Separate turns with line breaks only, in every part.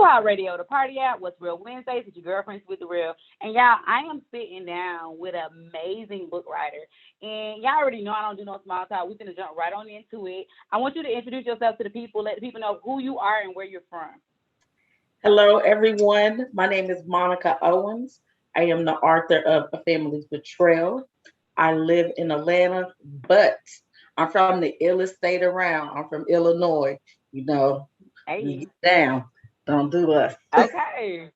2HotRadio, the party app. What's Real Wednesdays with your girlfriends with the real. And y'all, I am sitting down with an amazing book writer. And y'all already know I don't do no small talk. We're gonna jump right on into it. I want you to introduce yourself to the people, let the people know who you are and where you're from.
Hello, everyone. My name is Monica Owens. I am the author of Families Betrayal. I live in Atlanta, but I'm from the illest state around. I'm from Illinois. You know, we
Hey.
get down. Don't do us.
Okay.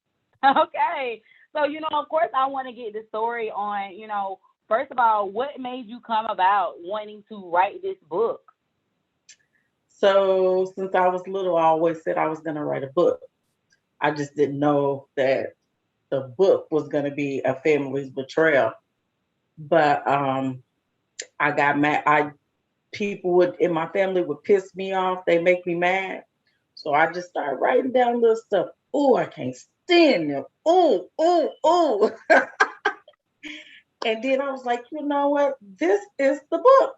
Okay. So, of course, I want to get the story on, first of all, what made you come about wanting to write this book?
So, since I was little, I always said I was going to write a book. I just didn't know that the book was going to be a family's betrayal. But I got mad. People would in my family would piss me off. They make me mad. So I just started writing down little stuff. Oh, I can't stand them. Oh. And then I was like, you know what? This is the book.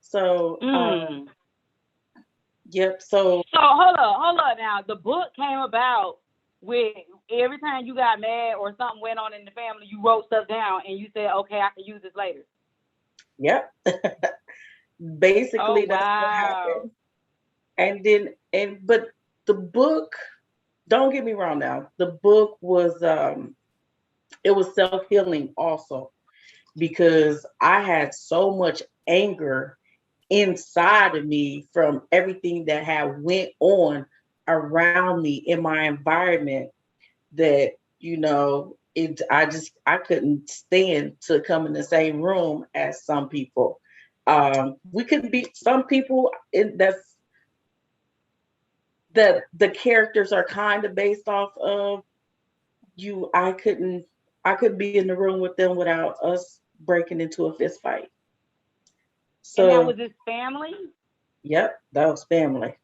So, yep. So
hold up now. The book came about with every time you got mad or something went on in the family, you wrote stuff down and you said, okay, I can use this later.
Yep. Basically, that's what happened. But the book, don't get me wrong now, the book was it was self-healing also, because I had so much anger inside of me from everything that had went on around me in my environment that, I couldn't stand to come in the same room as some people. We could be some people that the characters are kind of based off of you. I couldn't be in the room with them without us breaking into a fist fight. So,
and that was his family?
Yep, that was family.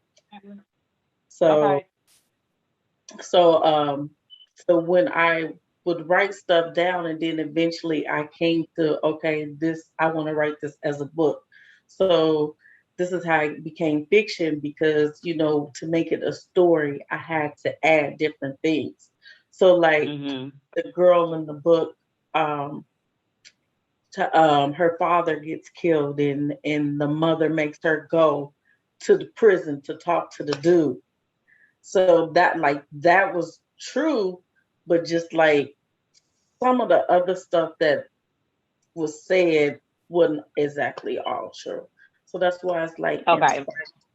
So,
okay.
So when I would write stuff down, and then eventually I came to, okay, I want to write this as a book. So this is how it became fiction, because, to make it a story, I had to add different things. So like the girl in the book, her father gets killed, and the mother makes her go to the prison to talk to the dude. So that was true, but just like some of the other stuff that was said wasn't exactly all true. So that's why it's like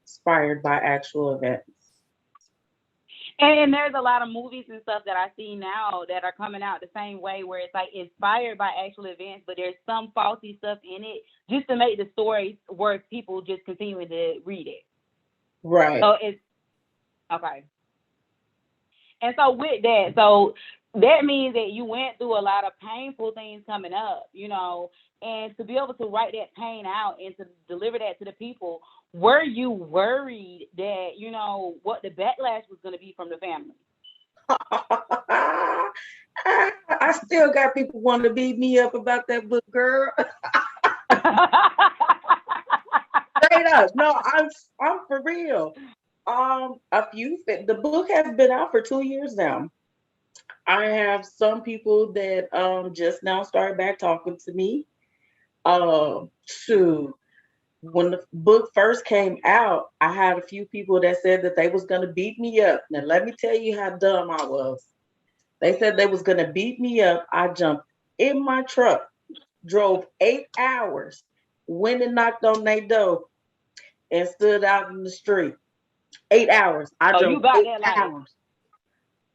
inspired by actual events.
And there's a lot of movies and stuff that I see now that are coming out the same way, where it's like inspired by actual events, but there's some faulty stuff in it just to make the story worth people just continuing to read it.
Right.
So it's okay. And so with that, so that means that you went through a lot of painful things coming up, and to be able to write that pain out and to deliver that to the people, were you worried that, what the backlash was going to be from the family?
I still got people wanting to beat me up about that book, girl. Straight up. No, I'm for real. The book has been out for 2 years now. I have some people that just now started back talking to me. When the book first came out, I had a few people that said that they was gonna beat me up. Now let me tell you how dumb I was. They said they was gonna beat me up. I jumped in my truck, drove 8 hours, went and knocked on their door, and stood out in the street. 8 hours. I drove 8 hours.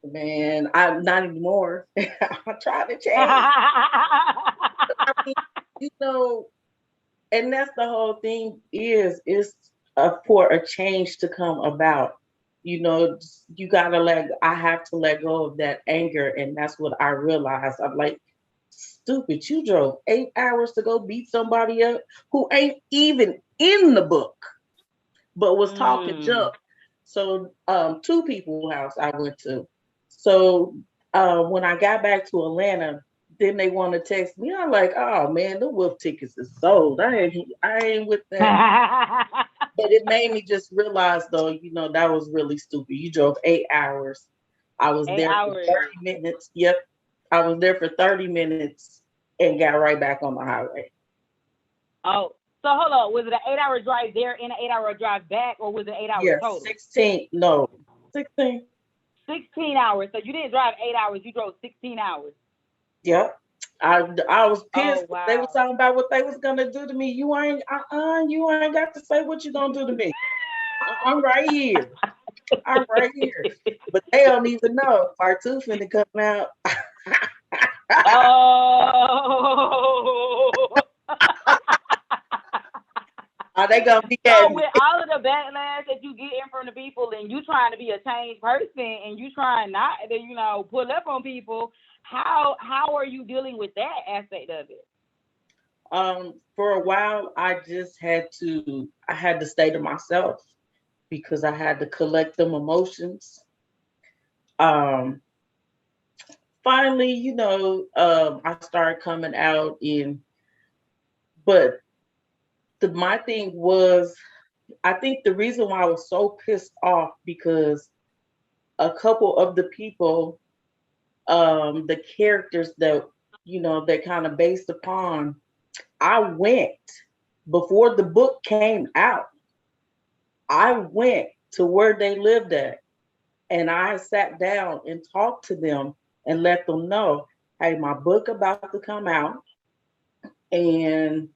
Man, I'm not anymore. I'm trying to change. I mean, and that's the whole thing is for a change to come about. You I have to let go of that anger. And that's what I realized. I'm like, stupid, you drove 8 hours to go beat somebody up who ain't even in the book, but was talking junk. So 2 people's house I went to. So when I got back to Atlanta, then they want to text me. I'm like, oh man, the wolf tickets is sold. I ain't with that. But it made me just realize, though, that was really stupid. You drove 8 hours. I was
Eight
there for
hours.
30 minutes. Yep. I was there for 30 minutes and got right back on the highway.
Oh, so hold on. Was it an 8 hour drive there and an 8 hour drive back, or was it 8 hours
Yeah,
total?
16. No, 16.
16 hours. So you didn't drive 8 hours. You drove 16 hours.
Yep. I was
Oh
pissed. They was
wow.
talking about what they was gonna do to me. You ain't got to say what you gonna do to me. I'm right here. I'm right here. But they don't even know. Part two finna come out.
Oh.
Are they gonna be at
So
me?
with all of the backlash that you getting from the people, and you trying to be a changed person, and you trying not to, pull up on people, how are you dealing with that aspect of it?
For a while I had to stay to myself because I had to collect them emotions. Um Finally, I started coming out but my thing was, I think the reason why I was so pissed off because a couple of the people, the characters that kind of based upon, I went before the book came out. I went to where they lived at and I sat down and talked to them and let them know, hey, my book about to come out, and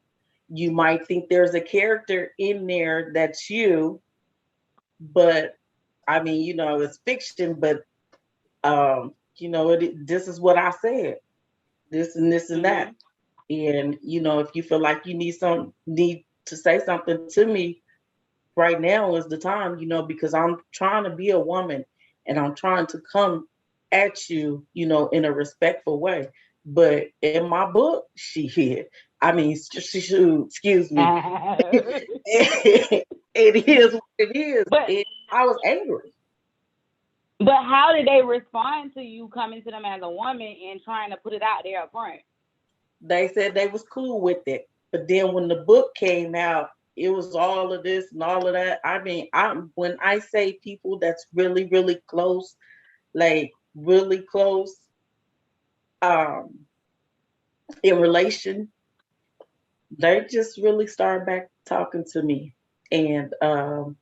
you might think there's a character in there that's you, but I mean, it's fiction, but this is what I said, this and this and that.
Mhm.
And if you feel like you need to say something to me, right now is the time, because I'm trying to be a woman and I'm trying to come at you, in a respectful way. But in my book, I mean, excuse me, it is what it is.
but
I was angry.
how did they respond to you coming to them as a woman and trying to put it out there up front?
They said they was cool with it. But then when the book came out, it was all of this and all of that. I mean, when I say people that's really, really close, like really close, um, in relation, they just really started back talking to me. And I'm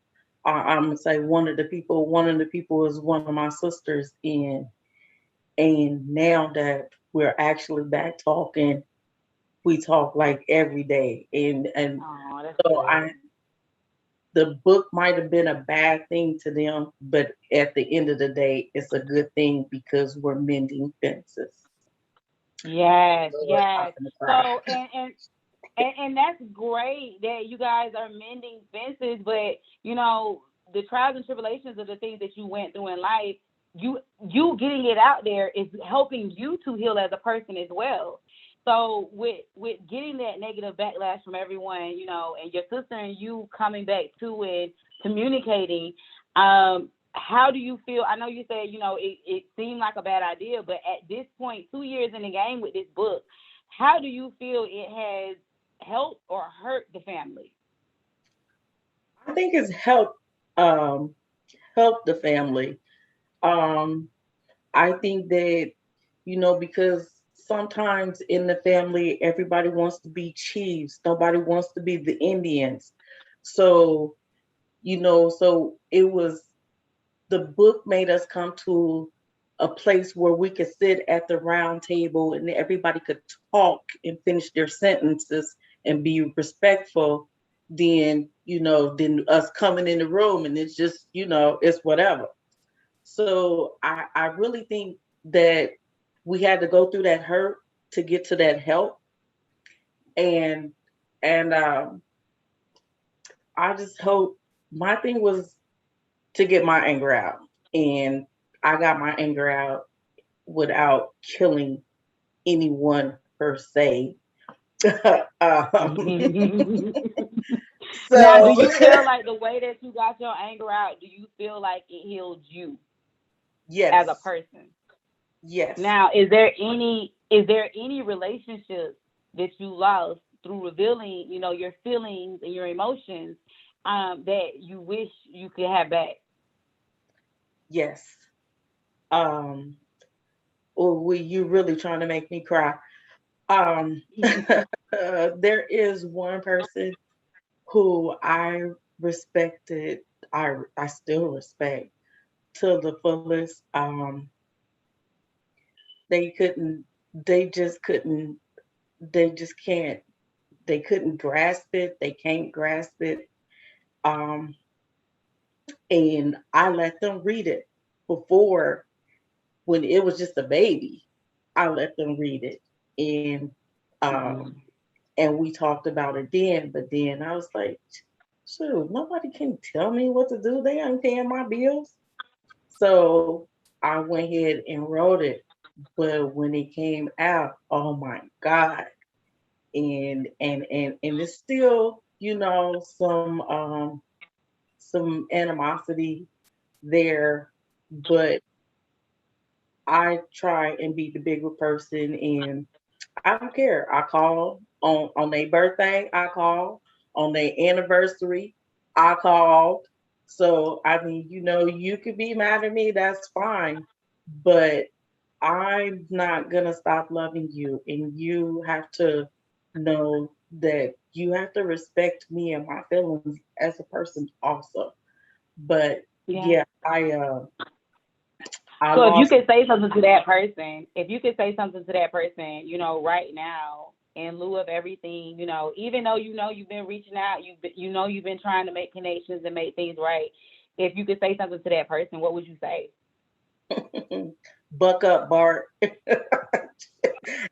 gonna say one of the people is one of my sisters, and now that we're actually back talking, we talk like every day. And
Oh, that's
so
good.
the book might have been a bad thing to them, but at the end of the day, it's a good thing because we're mending fences.
Yes,
Lord, I'm
yes.
gonna cry.
So and that's great that you guys are mending fences, but the trials and tribulations of the things that you went through in life, you getting it out there is helping you to heal as a person as well. So with getting that negative backlash from everyone, and your sister and you coming back to it, communicating, how do you feel? I know you said, it seemed like a bad idea, but at this point, 2 years in the game with this book, how do you feel it has helped or hurt the family?
I think it's um helped the family. Um I think that, because sometimes in the family, everybody wants to be chiefs. Nobody wants to be the Indians. So, so the book made us come to a place where we could sit at the round table and everybody could talk and finish their sentences and be respectful. Then us coming in the room and it's just, it's whatever. So I really think that we had to go through that hurt to get to that help. And and I just hope, my thing was to get my anger out, and I got my anger out without killing anyone per se. um,
Now, do
so
you feel like the way that you got your anger out, do you feel like it healed you as a
yes,
person?
yes.
Now, is there any relationship that you lost through revealing, your feelings and your emotions, that you wish you could have back?
Yes. Um, or were you really trying to make me cry? Um, there is one person who I respected, I still respect to the fullest. They couldn't, they just couldn't, they just can't, they couldn't grasp it. They can't grasp it. Um, and I let them read it before when it was just a baby. I let them read it, and
Mm-hmm.
um, and we talked about it then. But then I was like, shoot, nobody can tell me what to do. They ain't paying my bills. So I went ahead and wrote it. But when it came out, oh my God. And it's still, some animosity there, but I try and be the bigger person, and I don't care. I call on their birthday, I call on their anniversary, I called. So I mean, you could be mad at me, that's fine, but I'm not gonna stop loving you, and you have to know that you have to respect me and my feelings as a person also. But
Yeah.
yeah, I
So if you
lost.
could say something to that person, if you could say something to that person, right now, in lieu of everything, even though you've been reaching out, you've been trying to make connections and make things right. If you could say something to that person, what would you say?
Buck up, Bart.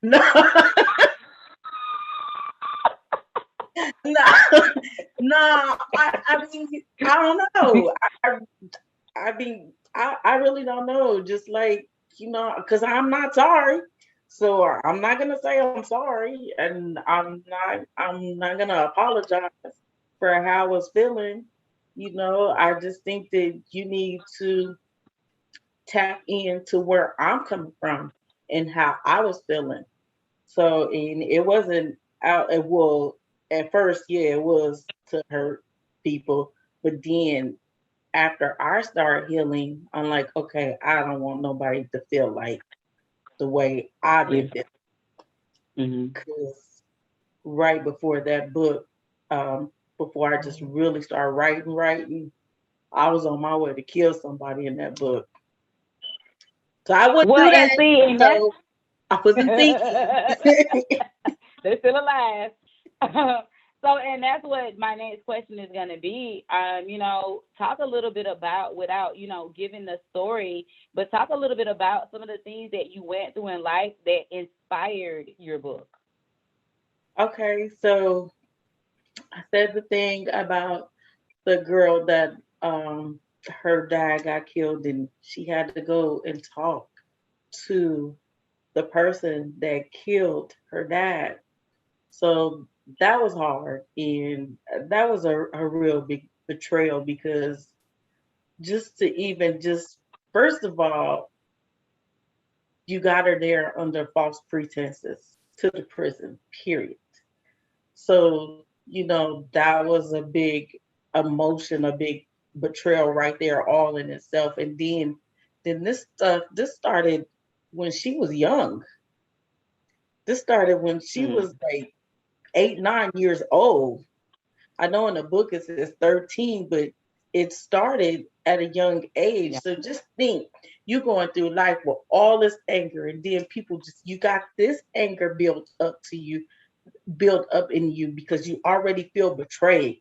No, no, no. I mean, I don't know. I mean, I really don't know. Just like, because I'm not sorry. So I'm not gonna say I'm sorry, and I'm not gonna apologize for how I was feeling. I just think that you need to tap into where I'm coming from and how I was feeling. So, and it wasn't out. Well, at first, yeah, it was to hurt people, but then after I started healing, I'm like, okay, I don't want nobody to feel like the way I've been feeling.
Mm-hmm.
Because right before that book, before I just really started writing, I was on my way to kill somebody in that book. So I wouldn't
Well,
do
and
that.
see, and that's
So I wasn't thinking.
they're still alive. So, and that's what my next question is going to be. Talk a little bit about, without, giving the story, but talk a little bit about some of the things that you went through in life that inspired your book.
Okay, so I said the thing about the girl that her dad got killed, and she had to go and talk to the person that killed her dad. So that was hard, and that was a real big betrayal, because just to even just first of all, you got her there under false pretenses to the prison, period. So, that was a big emotion, a big betrayal right there, all in itself. And then this started when she was young. This started when she
Mm.
was like 8, 9 years old. I know in the book it says 13, but it started at a young age.
Yeah.
So just think, you going through life with all this anger, and then people you got this anger built up in you because you already feel betrayed.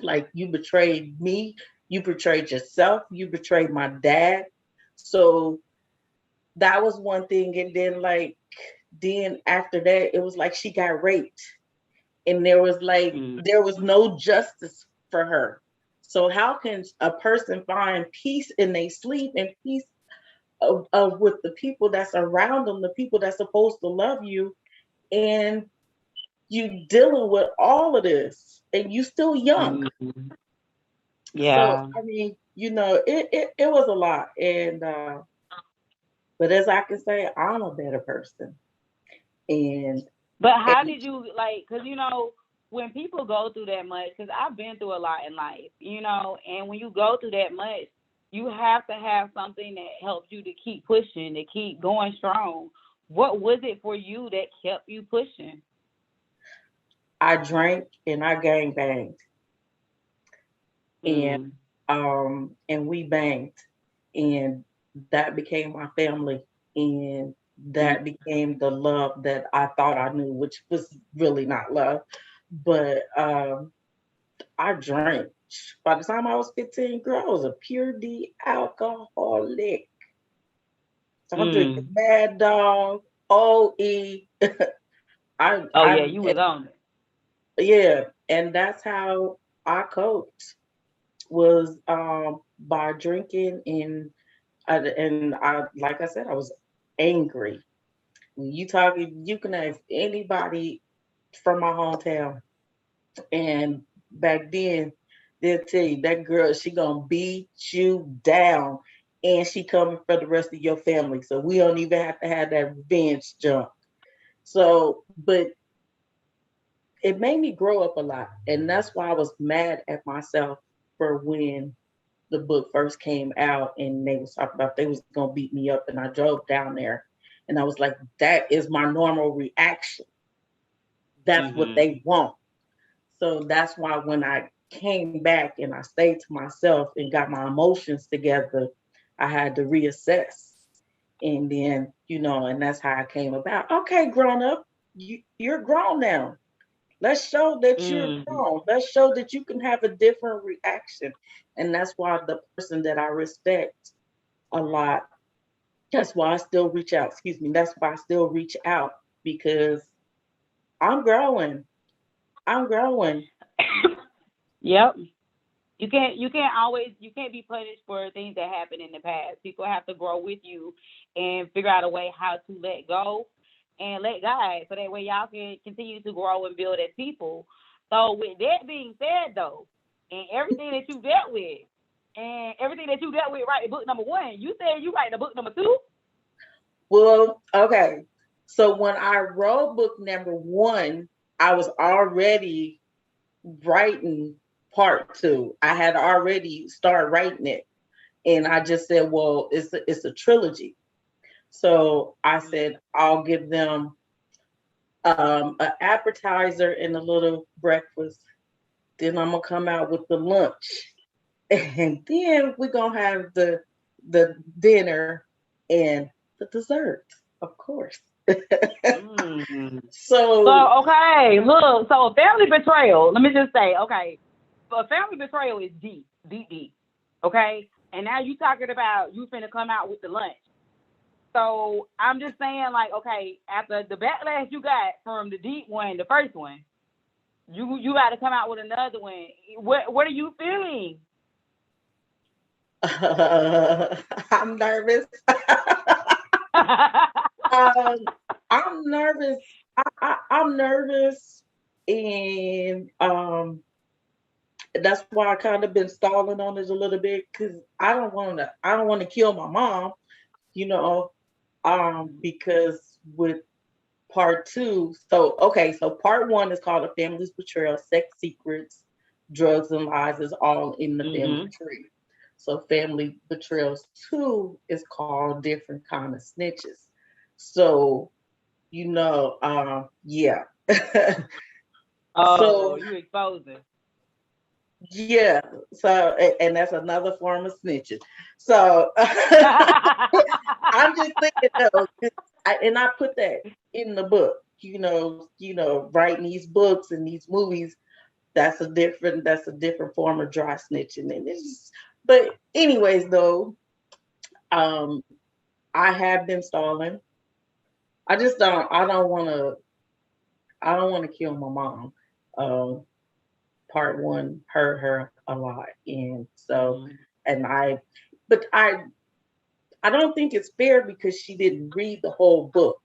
Like, you betrayed me, you betrayed yourself, you betrayed my dad. So that was one thing. And then, like, then after that, it was like she got raped, and
Mm.
there was no justice for her. So how can a person find peace in their sleep, and peace of with the people that's around them, the people that's supposed to love you, and you dealing with all of this, and you still young.
Mm.
So
Yeah.
I mean, it was a lot, and but as I can say, I'm a better person, and
But
and
how did you, like? Because when people go through that much, because I've been through a lot in life, and when you go through that much, you have to have something that helps you to keep pushing, to keep going strong. What was it for you that kept you pushing?
I drank and I gang banged, and
Mm.
and we banged, and that became my family, and
Mm.
that became the love that I thought I knew, which was really not love. But I drank. By the time I was 15, girl, I was a pure D alcoholic. So I'm drinking
Mm.
Mad Dog, OE.
Oh yeah,
I,
you was on it.
yeah, and that's how I coped, was by drinking, and I, like I said, I was angry. When you talking, you can ask anybody from my hometown, and back then they'll tell you that girl, she gonna beat you down, and she coming for the rest of your family. So we don't even have to have that revenge jump. So, but it made me grow up a lot, and that's why I was mad at myself for when the book first came out and they was talking about they was gonna beat me up, and I drove down there and I was like, that is my normal reaction. That's what
Mhm.
they want. So that's why when I came back and I stayed to myself and got my emotions together, I had to reassess. And then, and that's how I came about. Okay, grown up, you're grown now. Let's show that you're
Mhm.
grown. Let's show that you can have a different reaction. And that's why the person that I respect a lot, that's why I still reach out. Excuse me. That's why I still reach out, because I'm growing. I'm growing.
Yep. You can't be punished for things that happened in the past. People have to grow with you and figure out a way how to let go and let God, so that way y'all can continue to grow and build as people. So with that being said though, and everything that you dealt with writing book number one, you said you writing a book number two?
Well, okay. So when I wrote book number one, I was already writing part two. I had already started writing it. And I just said, well, it's a trilogy. So I said, I'll give them an appetizer and a little breakfast. Then I'm gonna come out with the lunch, and then we're gonna have the dinner and the dessert, of course.
Mm. So
So
okay, look, so family betrayal. Let me just say, okay, but family betrayal is deep, deep, deep. Okay, and now you talking about you finna come out with the lunch. So I'm just saying, like, okay, after the backlash you got from the deep one, the first one, you got to come out with another one. What are you feeling?
I'm nervous. um, I'm nervous. I'm nervous, and that's why I kind of been stalling on it a little bit, because I don't want to kill my mom, you know, because with part two, so okay, so part one is called A Family's Betrayal, Sex Secrets, Drugs and Lies is all in the family
Mhm.
tree. So Family Betrayals 2 is called Different Kind of Snitches. So, yeah.
Oh,
So
you exposing.
yeah, so and that's another form of snitching. So I'm just thinking though, 'cause and I put that in the book. Writing these books and these movies, that's a different form of dry snitching. And but anyways though, um, I have been stalling. I don't want to kill my mom. Um, part one hurt her a lot, and so
Mhm.
and but I don't think it's fair because she didn't read the whole book.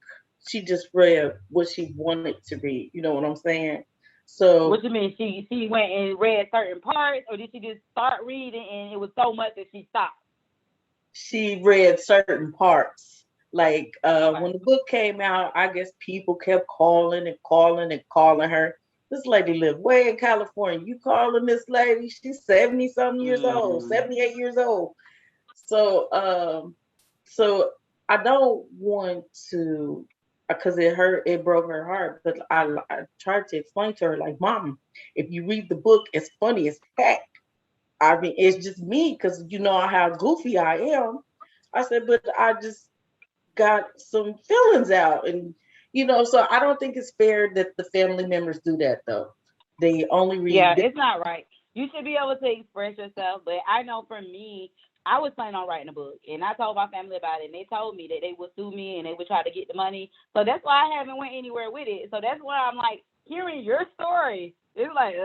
She just read what she wanted to read. You know what I'm saying?
What
So
you mean? She went and read certain parts, or did she just start reading and it was so much that she stopped?
she read certain parts. Like
Okay.
when the book came out, I guess people kept calling and calling and calling her. This lady lived way in California. You calling this lady? She's 70 something years old,
Mm.
78 years old. So so I don't want to, because it broke her heart. But I tried to explain to her, like, Mom, if you read the book, it's funny as heck. I mean, it's just me, because you know how goofy I am. I said, but I just got some feelings out, and so I don't think it's fair that the family members do that, though. They only
Yeah,
read.
it's not right. You should be able to express yourself. But I know for me, I was planning on writing a book, and I told my family about it, and they told me that they would sue me and they would try to get the money. So that's why I haven't went anywhere with it. So that's why I'm like hearing your story. It's like,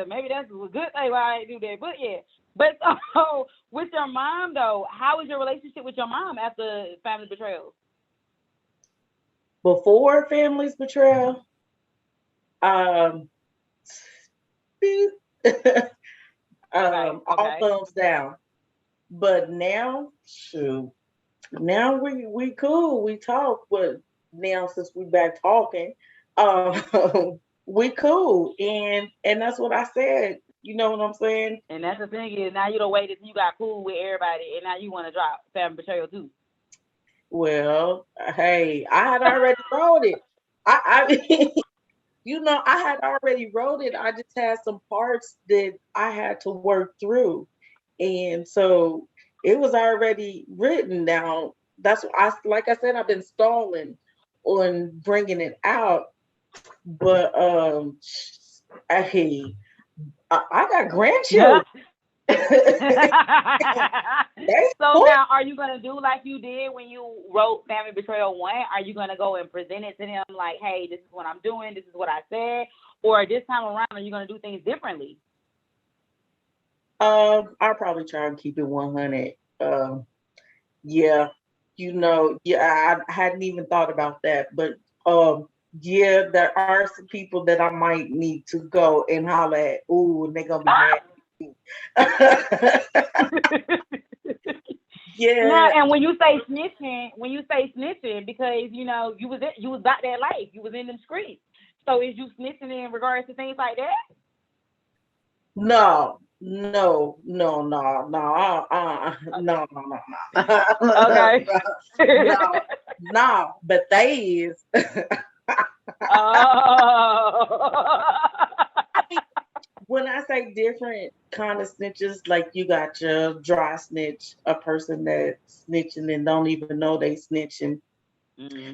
maybe that's a good thing why I didn't do that. But yeah. But so with your mom though, how is your relationship with your mom after family betrayal?
Before Families Betrayal, um, beep,
Okay,
all
okay.
thumbs down. But now, shoot, now we cool, we talk. But now, since we back talking, um, we cool, and that's what I said. You know what I'm saying?
And that's the thing is now you don't wait until you got cool with everybody and now you want to drop family betrayal too.
Well, hey, I had already wrote it. I I had already wrote it. I just had some parts that I had to work through. And so it was already written down. That's what like I said, I've been stalling on bringing it out. But hey, I got grandchildren. They
So
spoil.
now are you gonna do like you did when you wrote Family Betrayal One? Are you gonna go and present it to them like, hey, this is what I'm doing, this is what I said? Or this time around are you gonna do things differently?
I'll probably try and keep it 100. Yeah, yeah, I hadn't even thought about that, but um, yeah, there are some people that I might need to go and holler at. Ooh, and they're gonna be mad at me.
Now,
Yeah,
and when you say snitching, because you was about that life, you was in them streets. So is you snitching in regards to things like that?
no, no, no, no, no, no, no, no, no,
Okay.
no, no, but they is.
Oh.
I mean, when I say different kind of snitches, like you got your dry snitch, a person that's snitching and don't even know they snitching.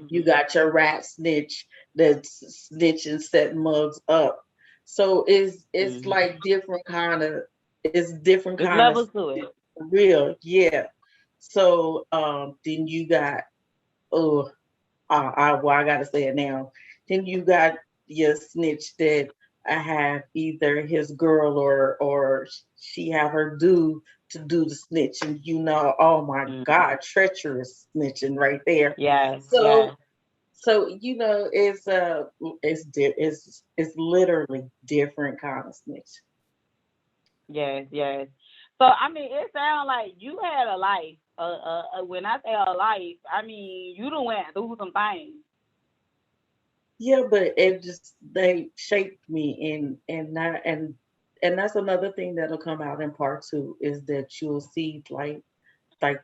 You
Hmm.
got your rat snitch that's snitching, setting mugs up. So it's
Hmm.
like different kind of it's different
There's
kind of
levels to it.
real, yeah. So then you got, oh, well, I gotta say it now. Then you got your snitch that I have either his girl or she have her due to do the snitching. Oh my
Hmm.
God, treacherous snitching right there.
Yes,
So
yes,
it's literally different kind of snitch.
yes, yes. So I mean, it sounds like you had a life. When I say a life, I mean you done went through some things.
Yeah, but it just they shaped me, and that's another thing that'll come out in part two is that you'll see like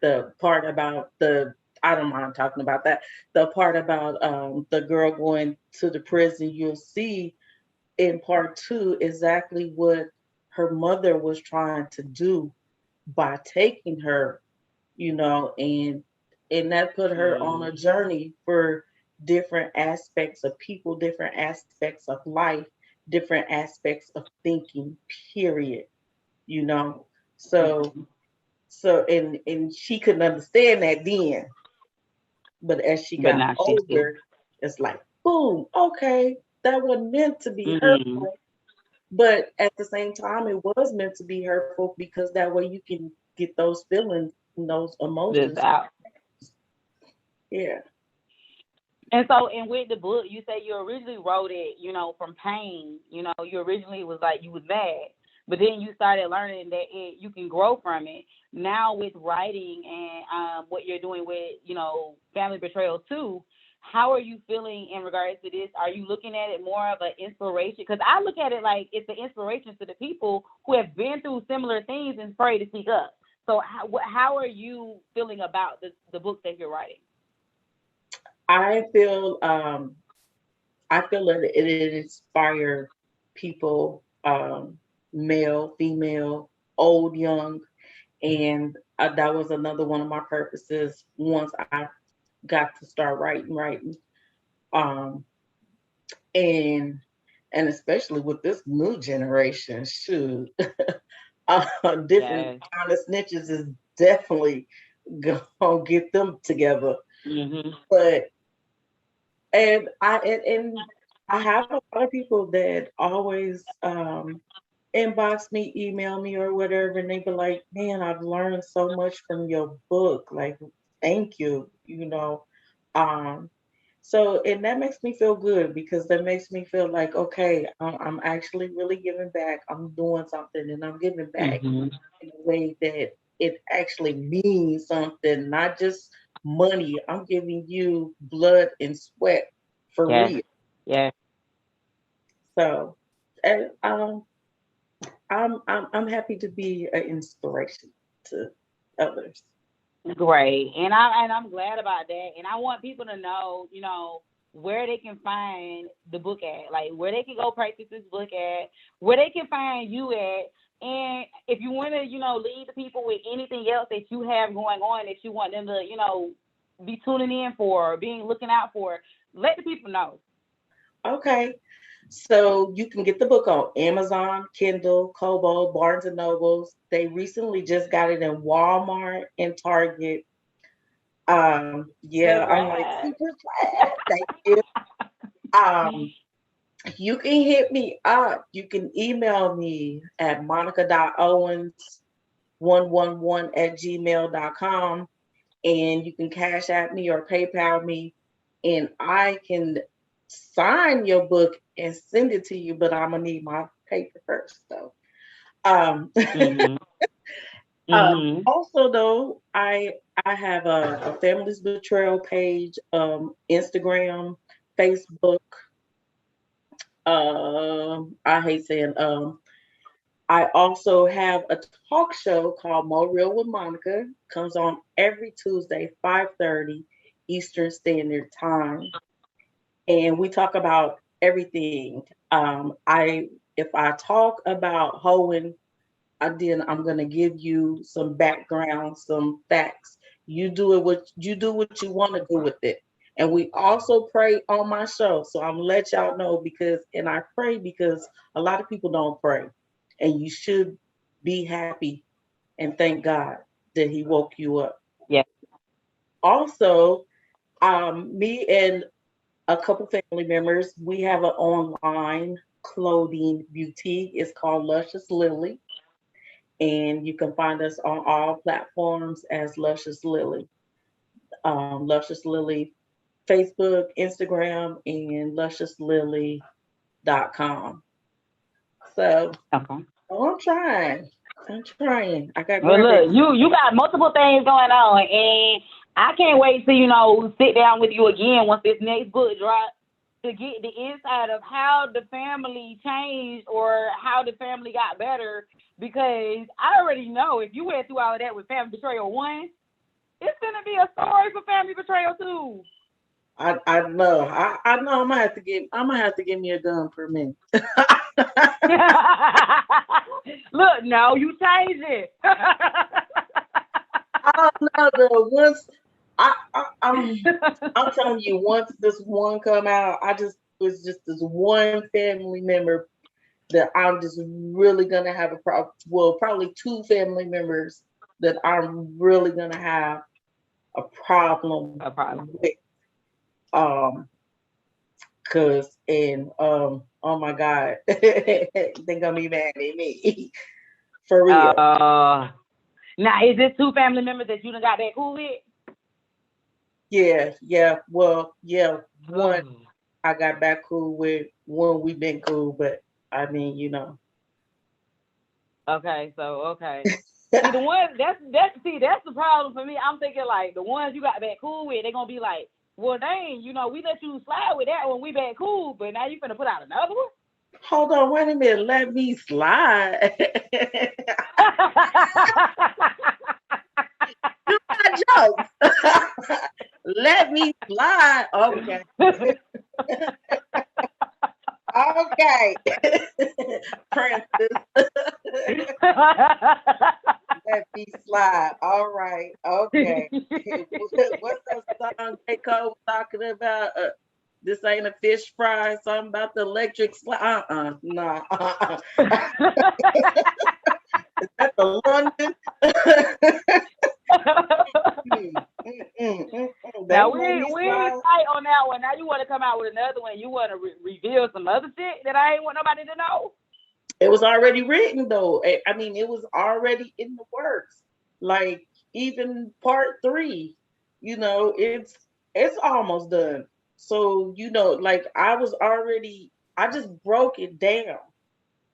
the part about the I don't mind talking about that. The part about the girl going to the prison, you'll see in part two exactly what her mother was trying to do by taking her, and that put her on a
Mm.
journey for different aspects of people, different aspects of life, different aspects of thinking, period. You know. So
Mhm.
and she couldn't understand that then, but as she
But
got
now she do.
older, it's like, boom, okay, that wasn't meant to be
Mm.
hurtful. But at the same time, it was meant to be hurtful because that way you can get those feelings and those
This
emotions.
out.
Yeah.
And so, and with the book, you say you originally wrote it, from pain. You originally was like you was mad, but then you started learning that you can grow from it. Now with writing and what you're doing with, Family Betrayal too, how are you feeling in regards to this? Are you looking at it more of an inspiration? Because I look at it like it's an inspiration to the people who have been through similar things and afraid to speak up. So how are you feeling about the book that you're writing?
I feel that it inspired people, male, female, old, young, and that was another one of my purposes. Once I got to start writing, um, and especially with this new generation, shoot, different
Yes.
kind of snitches is definitely gonna get them together.
Mhm.
But and I have a lot of people that always inbox me, email me or whatever, and they be like, "Man, I've learned so much from your book. Like, thank you." Um, so and that makes me feel good because that makes me feel like, okay, I'm actually really giving back. I'm doing something, and I'm giving back
Mhm.
in a way that it actually means something, not just money. I'm giving you blood and sweat for
Yes.
real.
Yes.
So, and I'm happy to be an inspiration to others.
Great. And I'm glad about that. And I want people to know, where they can find the book at, like where they can go purchase this book at, where they can find you at. And if you want to, lead the people with anything else that you have going on that you want them to, be tuning in for, or being looking out for, let the people know.
Okay. So you can get the book on Amazon, Kindle, Kobo, Barnes and Nobles. They recently just got it in Walmart and Target. Yeah, I'm like
Congrats.
super glad. Thank you. Um, you can hit me up. You can email me at monica.owens111 at gmail.com, and you can cash at me or PayPal me, and I can sign your book and send it to you, but I'm gonna need my paper first. So um
Mhm. Mhm.
also though, I have a Families Betrayal page, Instagram, Facebook. I hate saying I also have a talk show called Mo Real with Monica. Comes on every Tuesday, 5:30 Eastern Standard Time. And we talk about everything. I if I talk about hoeing, then I'm gonna give you some background, some facts. You do what you want to do with it. And we also pray on my show. So I'm gonna let y'all know because and I pray because a lot of people don't pray. And you should be happy and thank God that He woke you up.
Yeah.
Also, me and a couple family members, we have an online clothing boutique. It's called Luscious Lily, and you can find us on all platforms as Luscious Lily. Luscious Lily, Facebook, Instagram, and lusciouslily.com. So
Okay.
oh, I'm trying. I'm trying. I got
Well,
graphics.
look, you got multiple things going on, and I can't wait to sit down with you again once this next book drops to get the inside of how the family changed or how the family got better. Because I already know if you went through all of that with Family Betrayal one, it's gonna be a story for Family Betrayal two.
I know. I know I'm gonna have to give me a gun for me.
Look, no, you changed it.
I don't know though. I'm telling you, once this one come out, I just was just this one family member that I'm just really gonna have a problem. Well, probably two family members that I'm really gonna have a problem
No problem.
with. Um, cause and oh my God, they gonna be mad at me for real.
Now, is this two family members that you done got that cool with?
Yeah, yeah. Well, yeah. One
Oh.
I got back cool with. One we been cool, but I mean, you know.
Okay, so okay. See the ones that's the problem for me. I'm thinking like the ones you got that cool with, they're gonna be like, Well, dang, we let you slide with that when we back cool, but now you finna put out another one?
Hold on, wait a minute. Let me slide. You got jokes. Let me slide. Okay. Okay. Princess. Let me slide. All right. Okay. What's that song J. Cole was talking about? This ain't a fish fry. Something about the electric slide. No. Is that the London?
Now
They
we
made me
ain't
slide.
tight on that one. Now you want to come out with another one. You want to reveal some other shit that I ain't want nobody to know.
It was already written though. I mean, it was already in the works. Like even part 3, it's almost done. So, like I just broke it down,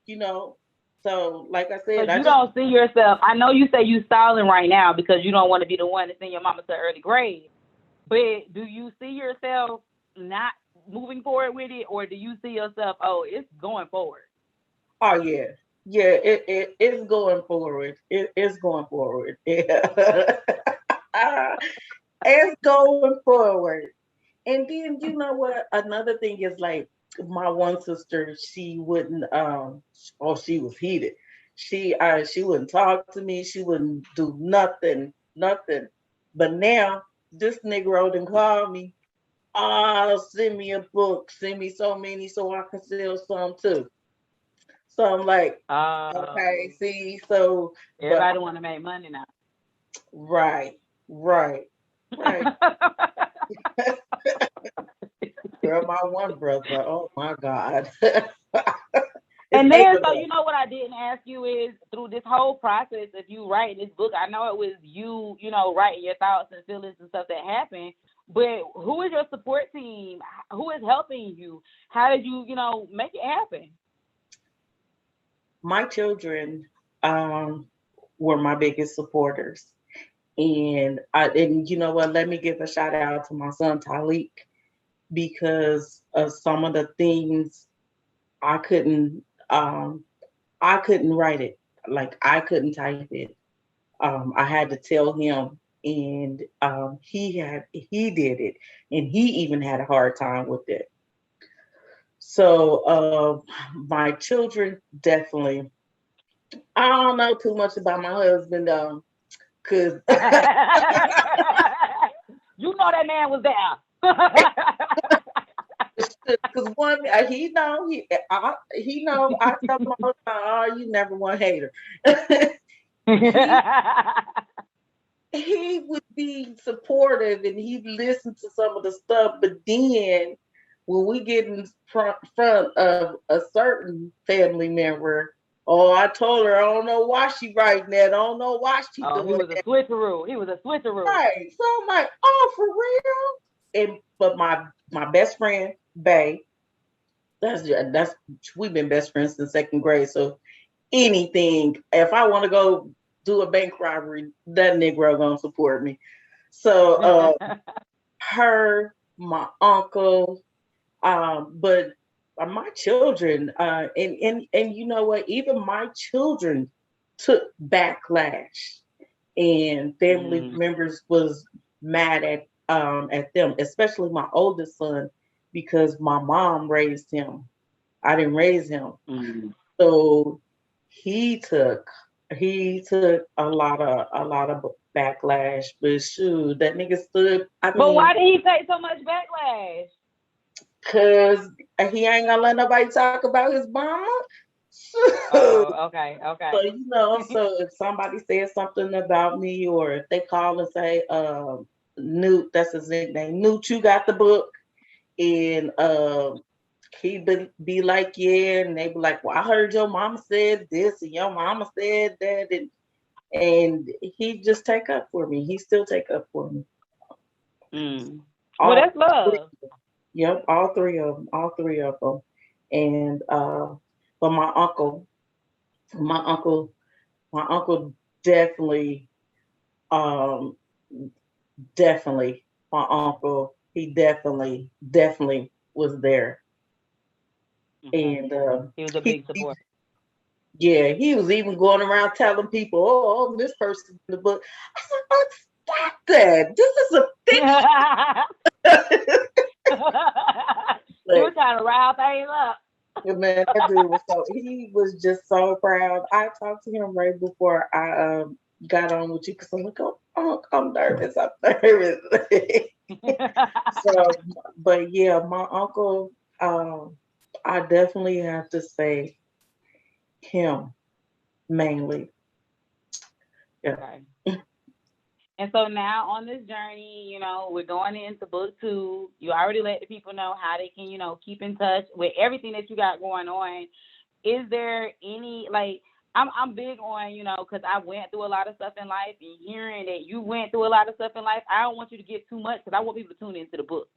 you know. So, like I
So
said, I
you
just
don't see yourself. I know you say you stalling right now because you don't want to be the one to send your mama to early grade. But do you see yourself not moving forward with it, or do you see yourself? Oh, it's going forward.
oh yeah. Yeah, it's going forward. It's going forward. Yeah. It's going forward. And then you know what? Another thing is like my one sister, she wouldn't she was heated. She wouldn't talk to me, she wouldn't do nothing, nothing. But now this Negro done called me. Send me a book, send me so many so I can sell some too. So I'm like, okay,
Um,
see, so but
Everybody want to make money now.
right, right, right. Girl, my one brother, oh my God. It's
And
eight
then,
of
so
us.
what I didn't ask you is through this whole process of you writing this book, I know it was you, writing your thoughts and feelings and stuff that happened, but who is your support team? Who is helping you? How did you, make it happen?
My children um, were my biggest supporters. And you know what? Let me give a shout out to my son Talik because of some of the things I couldn't I couldn't write it. Like I couldn't type it. I had to tell him, and he did it, and he even had a hard time with it. So my children definitely. I don't know too much about my husband, cause
You know that man was there.
cause one he know I tell him all the time, oh, you never want hater. he he would be supportive and he'd listen to some of the stuff, but then when we get in front of a certain family member, oh, I told her I don't know why she writing that, I don't know why she
Oh, he
doing
was a
that.
switcheroo. He was a switcheroo.
Right. So I'm like, oh, for real? And but my best friend, Bay, that's we've been best friends since second grade. So anything, if I want to go do a bank robbery, that Negro gonna support me. So her, my uncle, but my children, and you know what? Even my children took backlash, and family
Mm,
members was mad at them, especially my oldest son, because my mom raised him. I didn't raise him,
mm.
so he took he took a lot of backlash. But shoot, that nigga stood. I
But
mean,
why did he take so much backlash?
cause he ain't gonna let nobody talk about his mama. So,
Oh, okay,
so
okay.
so if somebody says something about me, or if they call and say, Newt, that's his nickname, Newt, you got the book, and he be like, yeah, and they be like, well, I heard your mama said this and your mama said that, and he just take up for me. He still take up for me.
Mm. Well,
All
that's love.
Yep, all three of them, and but my uncle, my uncle definitely, um, definitely, my uncle. He definitely was there.
Okay.
And
He was a
he,
big supporter.
yeah, he was even going around telling people, oh, this person's in the book. I said, oh, stop that. This is a fiction.
He
Like,
was trying to rile things up.
man, that dude was he was just so proud. I talked to him right before I got on with you because I'm like, I'm nervous. I'm nervous. So, but yeah, my uncle, I definitely have to say him mainly. Yeah.
Okay. And so now on this journey, we're going into book 2. You already let the people know how they can, keep in touch with everything that you got going on. Is there any, like, I'm big on, because I went through a lot of stuff in life, and hearing that you went through a lot of stuff in life, I don't want you to get too much because I want people to tune into the book.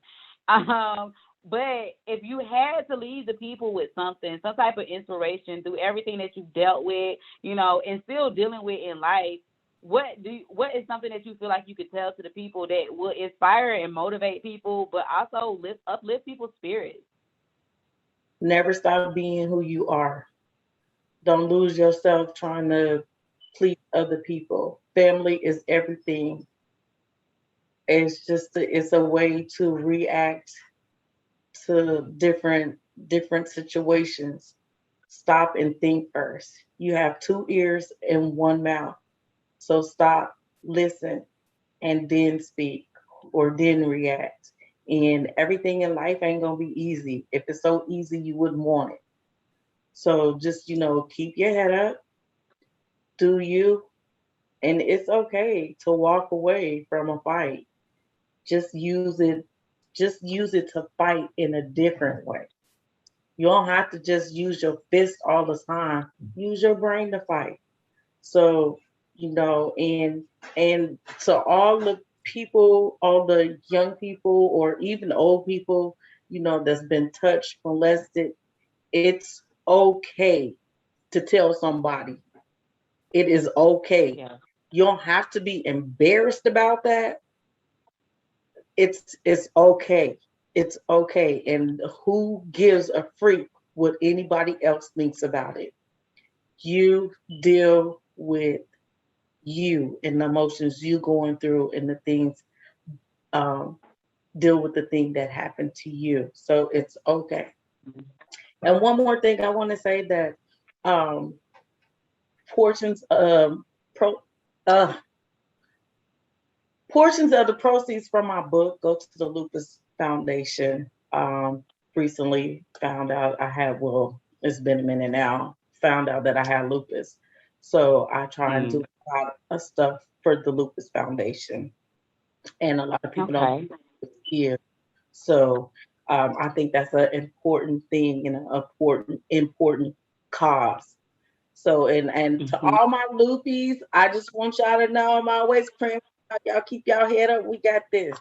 But if you had to leave the people with something, some type of inspiration through everything that you've dealt with, and still dealing with in life, what is something that you feel like you could tell to the people that will inspire and motivate people, but also uplift people's spirits?
Never stop being who you are. Don't lose yourself trying to please other people. Family is everything. It's a way to react to different situations. Stop and think first. You have 2 ears and 1 mouth. So stop, listen, and then speak or then react. And everything in life ain't gonna be easy. If it's so easy, you wouldn't want it. So just, keep your head up, do you, and it's okay to walk away from a fight. Just use it, just use it to fight in a different way. You don't have to just use your fist all the time. Use your brain to fight. So, and to all the people, all the young people or even old people, that's been touched, molested, it's okay to tell somebody. It is okay.
Yeah.
You don't have to be embarrassed about that. It's okay. It's okay. And who gives a freak what anybody else thinks about it? You deal with you and the emotions you going through and the things, um, deal with the thing that happened to you. So it's okay. And one more thing I want to say that, um, portions pro uh portions of the proceeds from my book go to the Lupus Foundation. Recently found out I had, well, it's been a minute now, found out that I had lupus. So I try and do
Mm.
a lot of stuff for the Lupus Foundation. And a lot of people don't
Okay.
here. So I think that's an important thing and an important cause. So and to
Hmm.
all my loopies, I just want y'all to know I'm always praying for y'all. Keep y'all head up. We got this.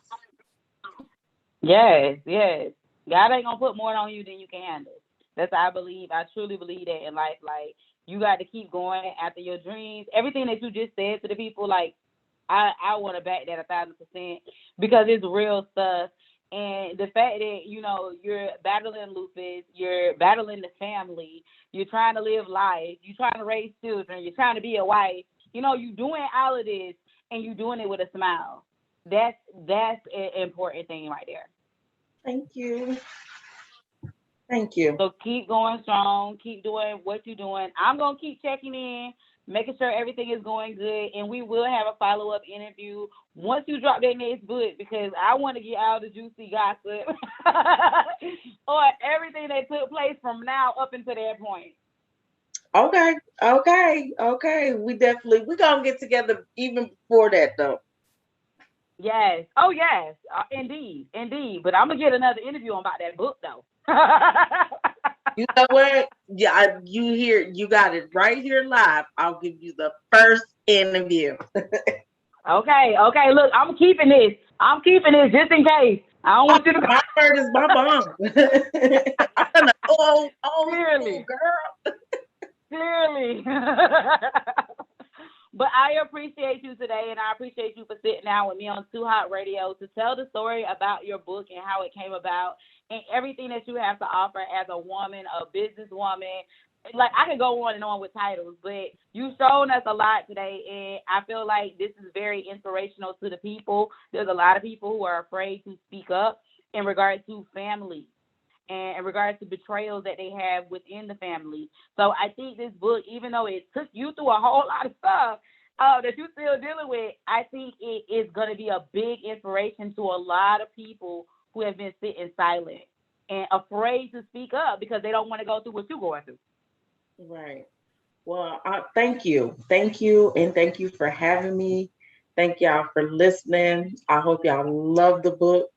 Yes, yes. God ain't gonna put more on you than you can handle. That's I believe. I truly believe that in life. Like, you got to keep going after your dreams. Everything that you just said to the people, like, I want to back that 1,000% because it's real stuff. And the fact that you're battling lupus, you're battling the family, you're trying to live life, you're trying to raise children, you're trying to be a wife. You're doing all of this and you're doing it with a smile. That's an important thing right there.
Thank you. Thank you.
So keep going strong, keep doing what you're doing. I'm gonna keep checking in, making sure everything is going good, and we will have a follow-up interview once you drop that next book because I want to get all the juicy gossip on everything that took place from now up until that point.
Okay. Okay. We're gonna get together even before that though.
Yes. Oh yes. Indeed. Indeed. But I'm gonna get another interview on about that book though.
You know what? Yeah, you got it right here live. I'll give you the first interview.
Okay. Okay. Look, I'm keeping this. I'm keeping this just in case. I don't
Oh,
want you to go.
my word is my bond. I'm gonna old school
Clearly.
girl.
Clearly. But I appreciate you today, and I appreciate you for sitting down with me on 2HotRadio to tell the story about your book and how it came about and everything that you have to offer as a woman, a businesswoman. Like, I could go on and on with titles, but you've shown us a lot today, and I feel like this is very inspirational to the people. There's a lot of people who are afraid to speak up in regards to family and in regards to betrayals that they have within the family. So I think this book, even though it took you through a whole lot of stuff that you're still dealing with, I think it is going to be a big inspiration to a lot of people who have been sitting silent and afraid to speak up because they don't want to go through what you're going through.
Right. Well, thank you. Thank you. And thank you for having me. Thank y'all for listening. I hope y'all love the book.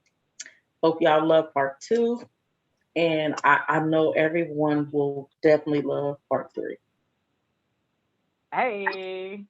Hope y'all love part 2. And I know everyone will definitely love part 3.
Hey.